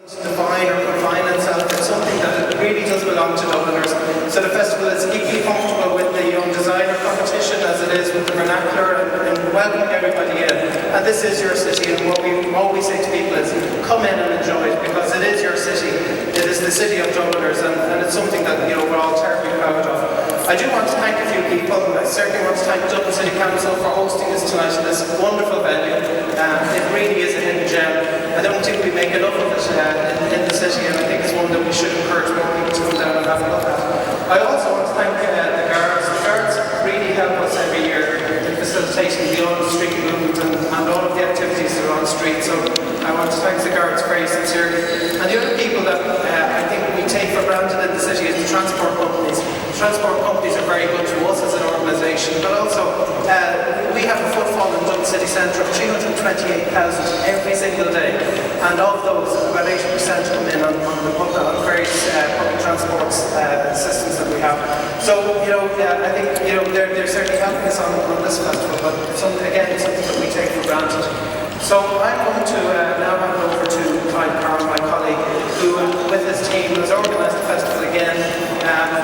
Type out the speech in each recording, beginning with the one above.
define or confine itself. It's something that really does belong to Dubliners. So the festival is equally comfortable with the young designer competition as it is with the vernacular and welcoming everybody in. And this is your city, and what we always say to people is come in and enjoy it, because it is your city. It is the city of Dubliners, and it's something that we're all terribly proud of. I do want to thank a few people. I certainly want to thank Dublin City Council for hosting us tonight in this wonderful venue. It really is a hidden gem. I don't think we make enough of it in the city, and I think it's one that we should encourage more people to come down and have a look at. I also want to thank the guards. The guards really help us every year in facilitating the on-street movement and all of the activities that are on the street. So I want to thank the guards very sincerely. And the other people that I think we take for granted in the city is the transport companies. Transport companies are very good to us as an organisation, but also we have a footfall in Dublin City Centre of 328,000 every single day, and of those, about 80% come in on the various public transport systems that we have. So, I think, they're certainly helping us on this festival, but again, it's something that we take for granted. So I'm going to now hand over to Clive Carroll, my colleague, who with his team has organised the festival again.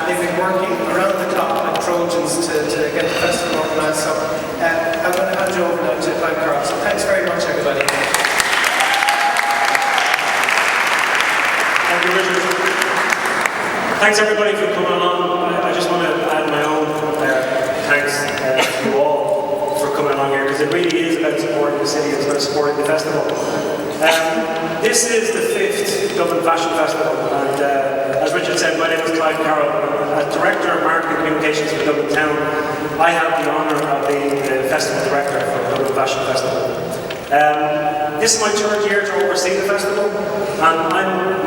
They've been working around the clock like Trojans to get the festival organised. So I'm going to hand you over now to Clive Carroll. So thanks very much, everybody. Thank you, Richard. Thanks everybody for coming along. I just want to add my own thanks to you all for coming along here, because it really is about supporting the city, it's about supporting the festival. This is the 5th Dublin Fashion Festival, and as Richard said, my name is Clive Carroll. As Director of Marketing Communications for Dublin Town, I have the honour of being the Festival Director for the Dublin Fashion Festival. This is my 3rd year to oversee the festival, and I'm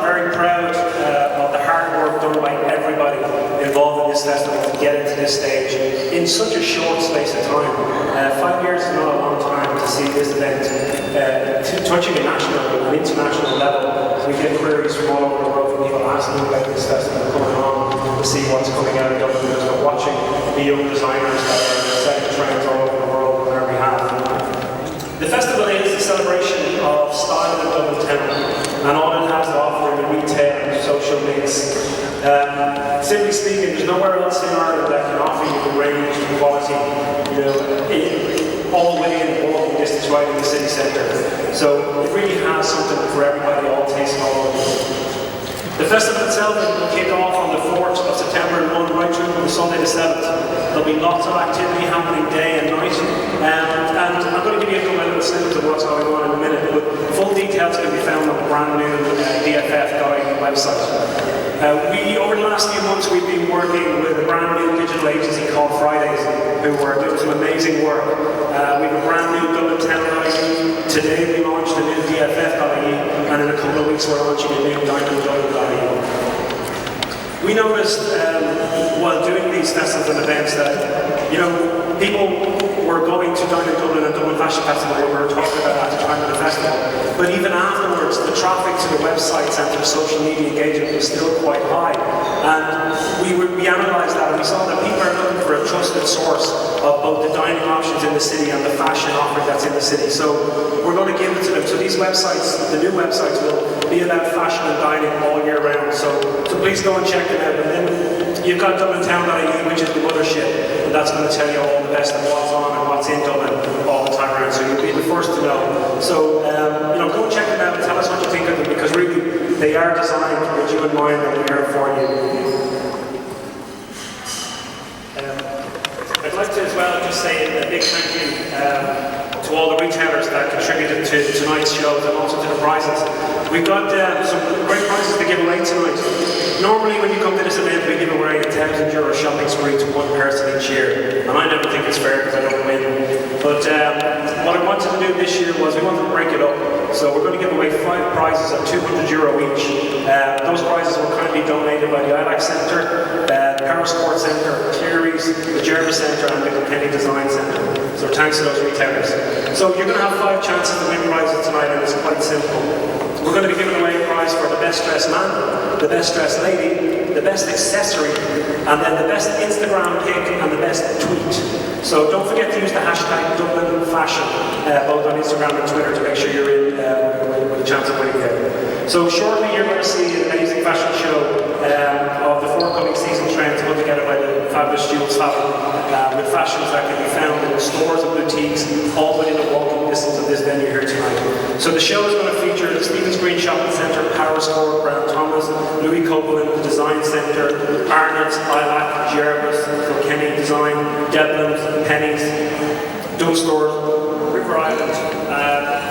very proud of the hard work done by everybody involved in this festival to get it to this stage in such a short space of time. 5 years is not a long time to see this event touching a national and international level. We get queries from all over the world from people asking about this festival coming on to see what's coming out of Dublin, because we're watching the young designers that are setting trends all over the world on our behalf. The festival is a celebration of style in Dublin Town and all it has to offer in the retail and social mix. Simply speaking, there's nowhere else in Ireland that can offer you the range and quality, all within walking distance right in the city centre. So it really has something for everybody, all tastes and all over. The festival itself will kick off on the 4th of September and run right through to the Sunday the 7th. There'll be lots of activity happening day and night, and I'm going to give you a little snippet of what's going on in a minute, but full details can be found on the brand new DFF Guide website. Over the last few months, we've been working with a brand new digital agency called Fridays, who are doing some amazing work. We have a brand new Dublin Town IE. Today we launched a new DFF IE, and in a couple of weeks we're launching a new Diamond Dublin IE. We noticed while doing these festivals and events that, people were going to Diamond Dublin and Dublin Fashion Festival, we were talking about at the time of the festival. But even afterwards, the traffic to the websites and to the social media engagement was still quite high. And we analysed that, and we saw that people are looking for a trusted source of both the dining options in the city and the fashion offering that's in the city. So we're going to give it to them. So these websites, the new websites, will be about fashion and dining all year round. So please go and check them out. And then you've got DublinTown.ie, which is the mothership, and that's going to tell you all the best of what's on and what's in Dublin all the time around. So you'll be the first to know. So go check them out and tell us what you think of them, because really they are designed with you in mind, and we're here for you. I'd like to as well just say a big thank you to all the retailers that contributed to tonight's shows, and also to the prizes. We've got some great prizes to give away tonight. Normally when you come to this event we give away a €1,000 shopping spree to one person each year, and I never think it's fair because I don't win. But what I wanted to do this year was we wanted to break it up. So we're going to give away 5 prizes at €200 each. Those prizes were kindly donated by the ILAC Centre, the Power Sports Centre, Cleary's, the Jervis Centre and the Kilkenny Design Centre. So thanks to those retailers. So you're going to have 5 chances to win prizes tonight, and it's quite simple. We're going to be giving away a prize for the best dressed man, the best dressed lady, the best accessory, and then the best Instagram pic and the best tweet. So don't forget to use the hashtag Dublin Fashion, both on Instagram and Twitter, to make sure you're in with a chance of winning it. So shortly you're going to see an amazing fashion show of the forthcoming season trends put together by the fabulous Jules Fallon, with fashions that can be found in stores and boutiques all within a walking distance of this venue here tonight. So the show is going to feature the Stephen's Green Shopping Centre, Power Store, Brown Thomas, Louis Copeland, the Design Centre, Arnott's, Ilac, Jervis, Kilkenny Design, Devlin's, Penny's, Dunn Stores, River Island,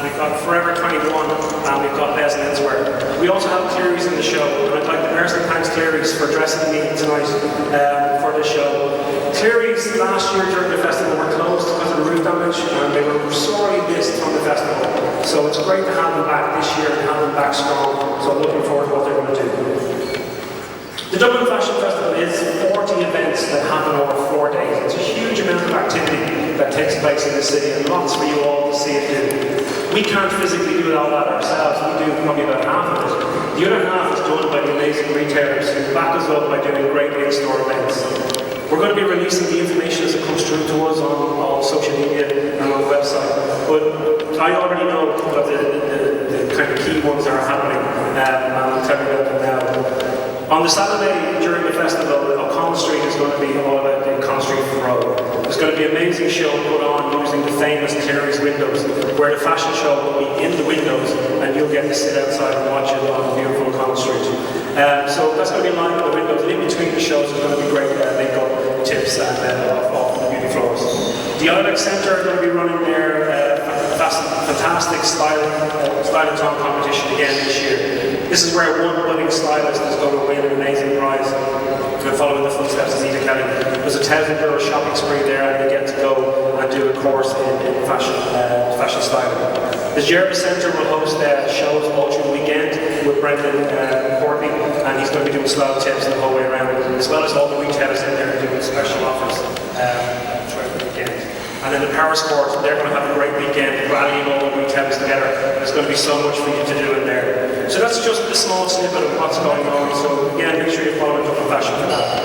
we've got Forever 21, and we've got Best Menswear. We also have Cleary's in the show, and I'd like to personally thank Cleary's for dressing me tonight for this show. Cleary's last year during the festival were closed because of the roof damage, and they were sorely missed from the festival. So it's great to have them back this year and have them back strong, so I'm looking forward to what they're going to do. The Dublin Fashion Festival is 40 events that happen over 4 days. It's a huge amount of activity that takes place in the city, and lots for you all to see it do. We can't physically do all that ourselves. We do probably about half of it. The other half is done by the amazing retailers who back us up by doing great in-store events. We're going to be releasing the information as it comes through to us on social media and on the website. But I already know what the kind of key ones that are happening, and I'll tell you about them now. On the Saturday during the festival, O'Connell Street is going to be all about the O'Connell Street Road. There's going to be an amazing show put on using the famous Cleary's windows, where the fashion show will be in the windows, and you'll get to sit outside and watch it on beautiful O'Connell Street. So that's going to be lined with the windows, and in between the shows there's going to be great makeup tips and off the beauty floors. The Ilac Centre are going to be running their fantastic style-and-ton competition again this year. This is where one budding stylist is going to win an amazing prize for following the footsteps of Zita Kelly. There's a €1,000 shopping spree there, and they get to go and do a course in fashion styling. The Jervis Centre will host shows all through the weekend with Brendan Courtney, and he's going to be doing style tips the whole way around, as well as all the retailers in there doing special offers throughout the weekend. And then the Power Sports, they're going to have a great weekend, rallying all the retailers together. There's going to be so much for you to do in there. So that's just a small snippet of what's going on. So again, make sure you follow Dublin Fashion for that.